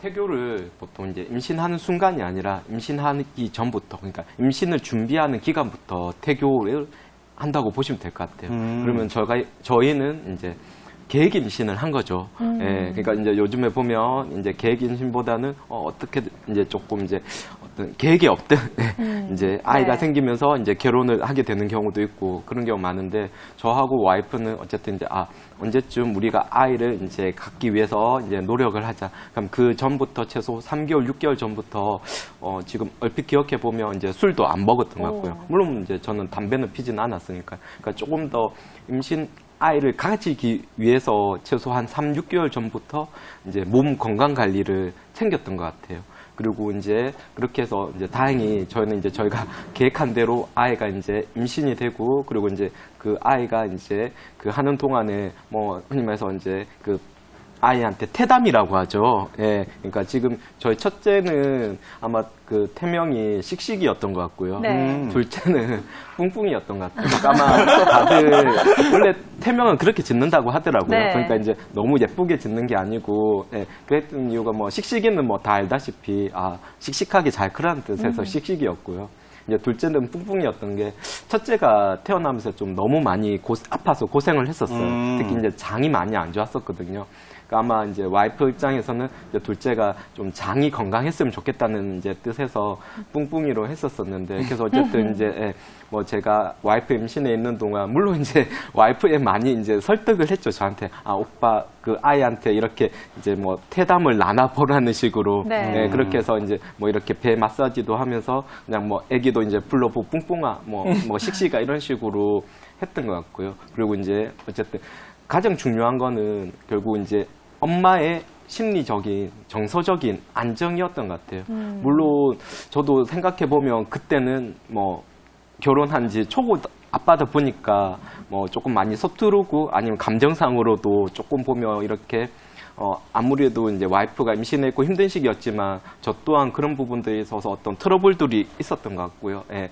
태교를 보통 이제 임신하는 순간이 아니라 임신하기 전부터, 그러니까 임신을 준비하는 기간부터 태교를 한다고 보시면 될 것 같아요. 그러면 저희는 이제 계획 임신을 한 거죠. 예, 그러니까 이제 요즘에 보면 이제 계획 임신보다는 어떻게 이제 조금 이제 어떤 계획이 없든 이제 아이가 네. 생기면서 이제 결혼을 하게 되는 경우도 있고 그런 경우 많은데 저하고 와이프는 어쨌든 이제 언제쯤 우리가 아이를 이제 갖기 위해서 이제 노력을 하자. 그럼 그 전부터 최소 3개월, 6개월 전부터 지금 얼핏 기억해 보면 이제 술도 안 먹었던 것 같고요. 물론 이제 저는 담배는 피지는 않았으니까. 그러니까 조금 더 아이를 가지기 위해서 최소한 3, 6개월 전부터 이제 몸 건강 관리를 챙겼던 것 같아요. 그리고 이제 그렇게 해서 이제 다행히 저희는 이제 저희가 계획한 대로 아이가 이제 임신이 되고 그리고 이제 그 아이가 이제 그 하는 동안에 뭐 흔히 말해서 이제 그 아이한테 태담이라고 하죠. 예. 그러니까 지금 저희 첫째는 아마 그 태명이 씩씩이었던 것 같고요. 네. 둘째는 뿡뿡이었던 것 같아요. 그러니까 아마 다들 원래 태명은 그렇게 짓는다고 하더라고요. 네. 그러니까 이제 너무 예쁘게 짓는 게 아니고, 예. 그랬던 이유가 뭐 씩씩이는 뭐 다 알다시피 씩씩하게 잘 크라는 뜻에서 씩씩이었고요. 이제 둘째는 뿡뿡이었던 게 첫째가 태어나면서 좀 너무 많이 아파서 고생을 했었어요. 특히 이제 장이 많이 안 좋았었거든요. 그러니까 아마 이제 와이프 입장에서는 이제 둘째가 좀 장이 건강했으면 좋겠다는 이제 뜻에서 뿡뿡이로 했었었는데 그래서 어쨌든 이제 뭐 제가 와이프 임신에 있는 동안 물론 이제 와이프에 많이 이제 설득을 했죠. 저한테 오빠 그 아이한테 이렇게 이제 뭐 태담을 나눠보라는 식으로 네. 그렇게 해서 이제 뭐 이렇게 배 마사지도 하면서 그냥 뭐 애기도 이제 불러보 뿡뿡아 뭐 씩씩아 이런 식으로 했던 것 같고요. 그리고 이제 어쨌든 가장 중요한 거는 결국 이제 엄마의 심리적인 정서적인 안정이었던 것 같아요. 물론 저도 생각해 보면 그때는 뭐 결혼한 지 초보 아빠다 보니까 뭐 조금 많이 서투르고 아니면 감정상으로도 조금 보면 이렇게 아무래도 이제 와이프가 임신했고 힘든 시기였지만 저 또한 그런 부분들에 있어서 어떤 트러블들이 있었던 것 같고요. 예.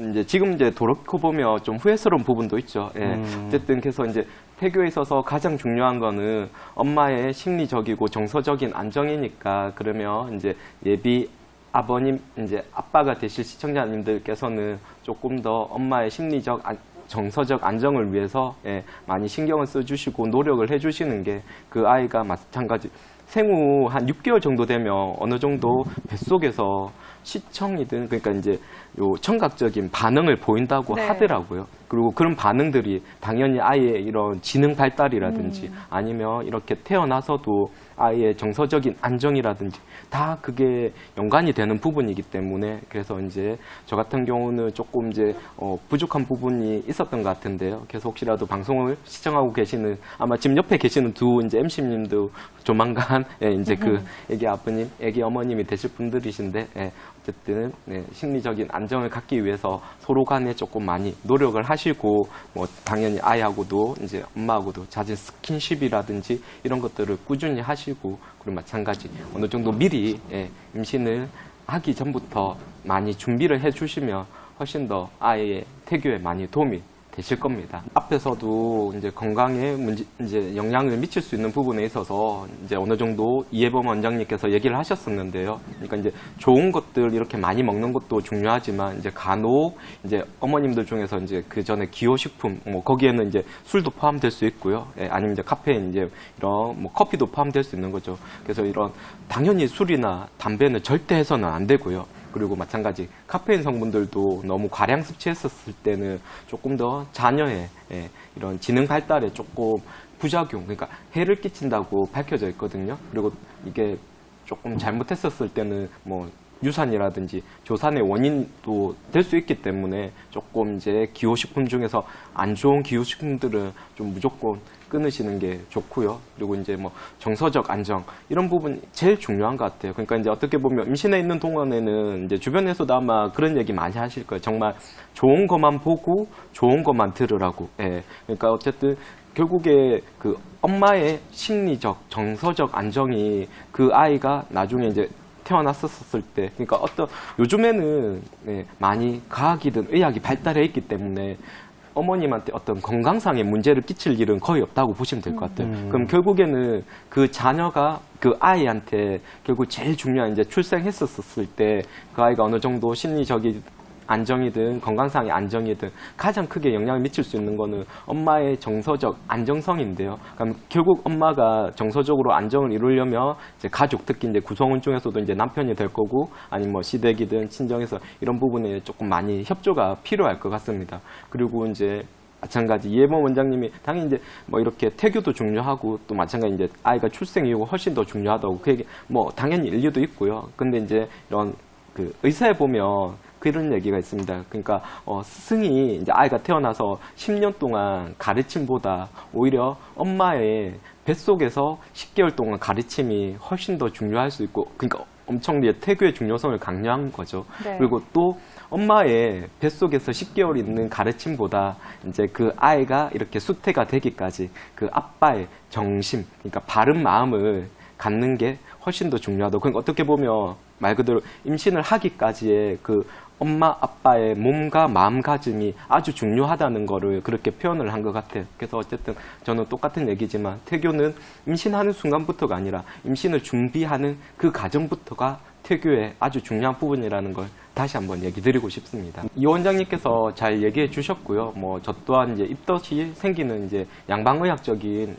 이제 지금 이제 돌이켜 보면 좀 후회스러운 부분도 있죠. 예. 어쨌든 그래서 이제 태교에 있어서 가장 중요한 거는 엄마의 심리적이고 정서적인 안정이니까 그러면 이제 예비 아버님 이제 아빠가 되실 시청자님들께서는 조금 더 엄마의 심리적 정서적 안정을 위해서 많이 신경을 써주시고 노력을 해주시는 게 그 아이가 마찬가지 생후 한 6개월 정도 되면 어느 정도 뱃속에서 시청이든 그러니까 이제 요 청각적인 반응을 보인다고 네. 하더라고요. 그리고 그런 반응들이 당연히 아이의 이런 지능 발달이라든지 아니면 이렇게 태어나서도 아이의 정서적인 안정이라든지 다 그게 연관이 되는 부분이기 때문에 그래서 이제 저 같은 경우는 조금 이제 부족한 부분이 있었던 것 같은데요. 그래서 혹시라도 방송을 시청하고 계시는 아마 지금 옆에 계시는 두 이제 MC님도 조만간 이제 그 애기 아버님, 애기 어머님이 되실 분들이신데 어쨌든 심리적인 안정을 갖기 위해서 서로 간에 조금 많이 노력을 하시고 뭐 당연히 아이하고도 이제 엄마하고도 잦은 스킨십이라든지 이런 것들을 꾸준히 하시고 그리고 마찬가지 어느 정도 미리 임신을 하기 전부터 많이 준비를 해주시면 훨씬 더 아이의 태교에 많이 도움이 되실 겁니다. 앞에서도 이제 건강에 이제 영향을 미칠 수 있는 부분에 있어서 이제 어느 정도 이해범 원장님께서 얘기를 하셨었는데요. 그러니까 이제 좋은 것들 이렇게 많이 먹는 것도 중요하지만 이제 간혹 이제 어머님들 중에서 이제 그 전에 기호식품 뭐 거기에는 이제 술도 포함될 수 있고요. 아니면 이제 카페인 이제 이런 뭐 커피도 포함될 수 있는 거죠. 그래서 이런 당연히 술이나 담배는 절대 해서는 안 되고요. 그리고 마찬가지 카페인 성분들도 너무 과량 섭취했었을 때는 조금 더 자녀의 이런 지능 발달에 조금 부작용, 그러니까 해를 끼친다고 밝혀져 있거든요. 그리고 이게 조금 잘못했었을 때는 뭐 유산이라든지 조산의 원인도 될 수 있기 때문에 조금 이제 기호식품 중에서 안 좋은 기호식품들은 좀 무조건 끊으시는 게 좋고요. 그리고 이제 뭐 정서적 안정 이런 부분이 제일 중요한 것 같아요. 그러니까 이제 어떻게 보면 임신해 있는 동안에는 이제 주변에서도 아마 그런 얘기 많이 하실 거예요. 정말 좋은 것만 보고 좋은 것만 들으라고. 그러니까 어쨌든 결국에 그 엄마의 심리적 정서적 안정이 그 아이가 나중에 이제 태어났었을 때, 그러니까 요즘에는 많이 과학이든 의학이 발달해 있기 때문에 어머님한테 어떤 건강상의 문제를 끼칠 일은 거의 없다고 보시면 될 것 같아요. 그럼 결국에는 그 자녀가 그 아이한테 결국 제일 중요한 이제 출생했었을 때 그 아이가 어느 정도 심리적인 안정이든 건강상의 안정이든 가장 크게 영향을 미칠 수 있는 거는 엄마의 정서적 안정성인데요. 그럼 결국 엄마가 정서적으로 안정을 이루려면 이제 가족, 특히 이제 구성원 중에서도 이제 남편이 될 거고 아니면 뭐 시댁이든 친정에서 이런 부분에 조금 많이 협조가 필요할 것 같습니다. 그리고 이제 마찬가지 이해범 원장님이 당연히 이제 뭐 이렇게 태교도 중요하고 또 마찬가지 이제 아이가 출생 이후가 훨씬 더 중요하다고 그 얘기 뭐 당연히 일리도 있고요. 근데 이제 이런 그 의사에 보면 그런 얘기가 있습니다. 그러니까 스승이 이제 아이가 태어나서 10년 동안 가르침보다 오히려 엄마의 뱃속에서 10개월 동안 가르침이 훨씬 더 중요할 수 있고, 그러니까 엄청 이제 태교의 중요성을 강조한 거죠. 네. 그리고 또 엄마의 뱃속에서 10개월 있는 가르침보다 이제 그 아이가 이렇게 수태가 되기까지 그 아빠의 정심, 그러니까 바른 마음을 갖는 게 훨씬 더 중요하다고. 그러니까 어떻게 보면 말 그대로 임신을 하기까지의 그 엄마 아빠의 몸과 마음가짐이 아주 중요하다는 거를 그렇게 표현을 한 것 같아요. 그래서 어쨌든 저는 똑같은 얘기지만 태교는 임신하는 순간부터가 아니라 임신을 준비하는 그 과정부터가 태교의 아주 중요한 부분이라는 걸 다시 한번 얘기 드리고 싶습니다. 이 원장님께서 잘 얘기해 주셨고요. 뭐 저 또한 이제 입덧이 생기는 이제 양방의학적인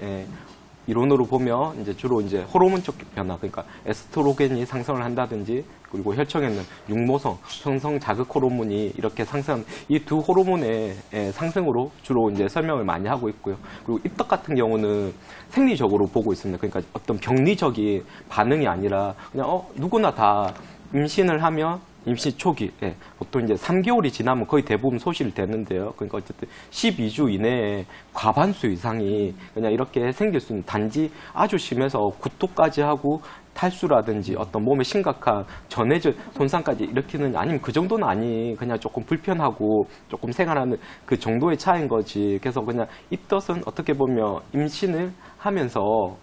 이론으로 보면 이제 주로 이제 호르몬적 변화, 그러니까 에스트로겐이 상승을 한다든지, 그리고 혈청에는 육모성, 성성 자극 호르몬이 이렇게 상승, 이 두 호르몬의 상승으로 주로 이제 설명을 많이 하고 있고요. 그리고 입덧 같은 경우는 생리적으로 보고 있습니다. 그러니까 어떤 병리적인 반응이 아니라 그냥 누구나 다 임신을 하면 임신 초기, 보통 이제 3개월이 지나면 거의 대부분 소실이 되는데요. 그러니까 어쨌든 12주 이내에 과반수 이상이 그냥 이렇게 생길 수 있는, 단지 아주 심해서 구토까지 하고 탈수라든지 어떤 몸에 심각한 전해질 손상까지 일으키는, 아니면 그 정도는 아니, 그냥 조금 불편하고 조금 생활하는 그 정도의 차이인 거지. 그래서 그냥 입덧은 어떻게 보면 임신을 하면서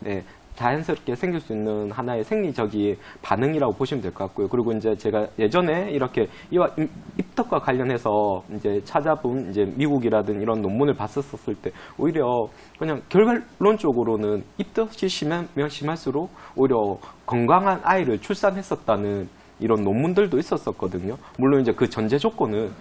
자연스럽게 생길 수 있는 하나의 생리적인 반응이라고 보시면 될 것 같고요. 그리고 이제 제가 예전에 이렇게 이와 입덧과 관련해서 이제 찾아본 이제 미국이라든 이런 논문을 봤었을 때 오히려 그냥 결론적으로는 입덧이 심하면 심할수록 오히려 건강한 아이를 출산했었다는 이런 논문들도 있었었거든요. 물론 이제 그 전제 조건은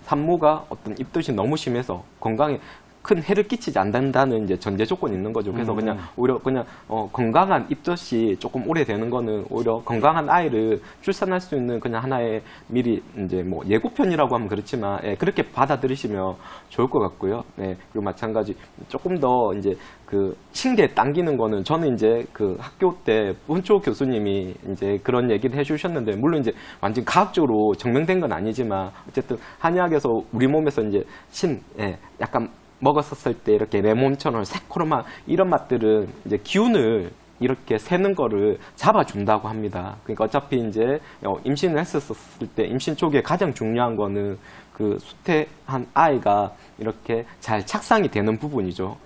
산모가 어떤 입덧이 너무 심해서 건강에 큰 해를 끼치지 않는다는 이제 전제 조건이 있는 거죠. 그래서 그냥 오히려 그냥 건강한 입덧이 조금 오래되는 거는 오히려 건강한 아이를 출산할 수 있는 그냥 하나의 미리 이제 뭐 예고편이라고 하면 그렇지만 그렇게 받아들이시면 좋을 것 같고요. 그리고 마찬가지 조금 더 이제 그 신기에 당기는 거는, 저는 이제 그 학교 때 본초 교수님이 이제 그런 얘기를 해주셨는데, 물론 이제 완전 과학적으로 증명된 건 아니지만 어쨌든 한의학에서 우리 몸에서 이제 약간 먹었었을 때 이렇게 레몬처럼 새코로만 이런 맛들은 이제 기운을 이렇게 새는 거를 잡아준다고 합니다. 그러니까 어차피 이제 임신을 했었을 때 임신 초기에 가장 중요한 거는 그 수태한 아이가 이렇게 잘 착상이 되는 부분이죠.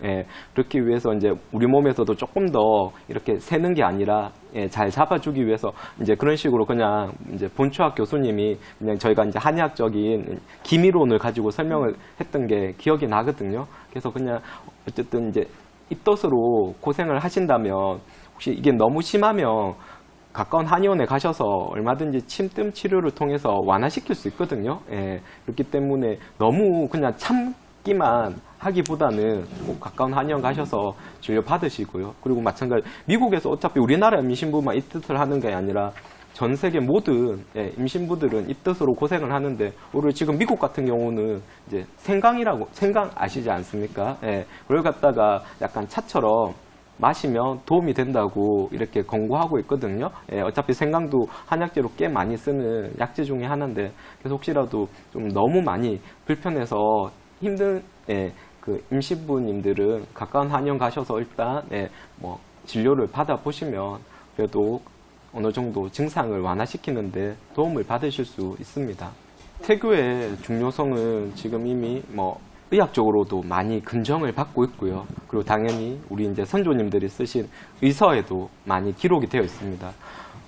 그렇기 위해서 이제 우리 몸에서도 조금 더 이렇게 새는 게 아니라 잘 잡아주기 위해서 이제 그런 식으로 그냥 이제 본초학 교수님이 그냥 저희가 이제 한의학적인 기미론을 가지고 설명을 했던 게 기억이 나거든요. 그래서 그냥 어쨌든 이제 입덧으로 고생을 하신다면 혹시 이게 너무 심하면 가까운 한의원에 가셔서 얼마든지 침뜸 치료를 통해서 완화시킬 수 있거든요. 그렇기 때문에 너무 그냥 참기만 하기보다는 꼭 가까운 한의원 가셔서 진료 받으시고요. 그리고 마찬가지 미국에서 어차피 우리나라 임신부만 입덧을 하는 게 아니라 전 세계 모든 임신부들은 입덧으로 고생을 하는데, 오히려 지금 미국 같은 경우는 이제 생강 아시지 않습니까? 그걸 갖다가 약간 차처럼 마시면 도움이 된다고 이렇게 권고하고 있거든요. 어차피 생강도 한약재로 꽤 많이 쓰는 약재 중에 하나인데, 그래서 혹시라도 좀 너무 많이 불편해서 힘든 그 임신부님들은 가까운 한의원 가셔서 일단 뭐 진료를 받아보시면 그래도 어느 정도 증상을 완화시키는데 도움을 받으실 수 있습니다. 태교의 중요성은 지금 이미 뭐 의학적으로도 많이 근정을 받고 있고요. 그리고 당연히 우리 이제 선조님들이 쓰신 의서에도 많이 기록이 되어 있습니다.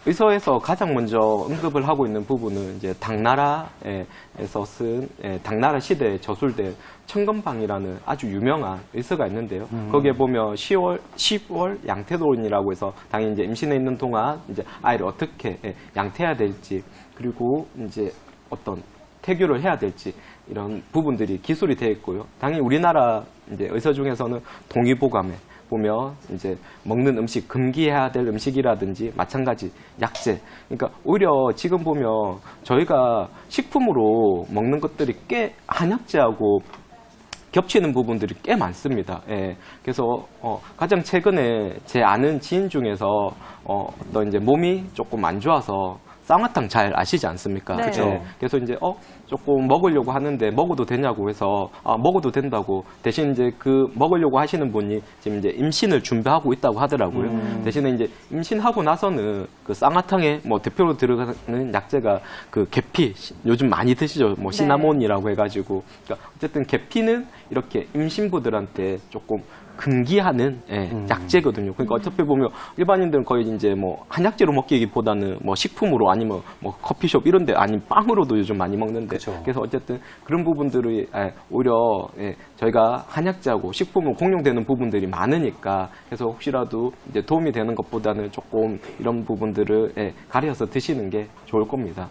의서에서 가장 먼저 언급을 하고 있는 부분은 이제 당나라에서 쓴 당나라 시대에 저술된 청건방이라는 아주 유명한 의서가 있는데요. 거기에 보면 10월 양태론이라고 해서 당연히 이제 임신해 있는 동안 이제 아이를 어떻게 양태해야 될지 그리고 이제 어떤 태교를 해야 될지 이런 부분들이 기술이 되어 있고요. 당연히 우리나라 이제 의서 중에서는 동의보감에 보면 이제 먹는 음식 금기해야 될 음식이라든지 마찬가지 약재. 그러니까 오히려 지금 보면 저희가 식품으로 먹는 것들이 꽤 한약재하고 겹치는 부분들이 꽤 많습니다. 예. 그래서 가장 최근에 제 아는 지인 중에서 너 이제 몸이 조금 안 좋아서 쌍화탕 잘 아시지 않습니까? 네. 그죠. 예. 그래서 이제 조금 먹으려고 하는데 먹어도 되냐고 해서 먹어도 된다고 대신 이제 그 먹으려고 하시는 분이 지금 이제 임신을 준비하고 있다고 하더라고요. 대신에 이제 임신하고 나서는 그 쌍화탕에 뭐 대표로 들어가는 약재가 그 계피 요즘 많이 드시죠. 뭐 시나몬이라고 해가지고 그러니까 어쨌든 계피는 이렇게 임신부들한테 조금 금기하는 약재거든요. 그러니까 어차피 보면 일반인들은 거의 이제 뭐 한약재로 먹기보다는 뭐 식품으로 아니면 뭐 커피숍 이런데 아니면 빵으로도 요즘 많이 먹는데 그쵸. 그래서 어쨌든 그런 부분들이 오히려 저희가 한약재하고 식품은 공용되는 부분들이 많으니까 그래서 혹시라도 이제 도움이 되는 것보다는 조금 이런 부분들을 가려서 드시는 게 좋을 겁니다.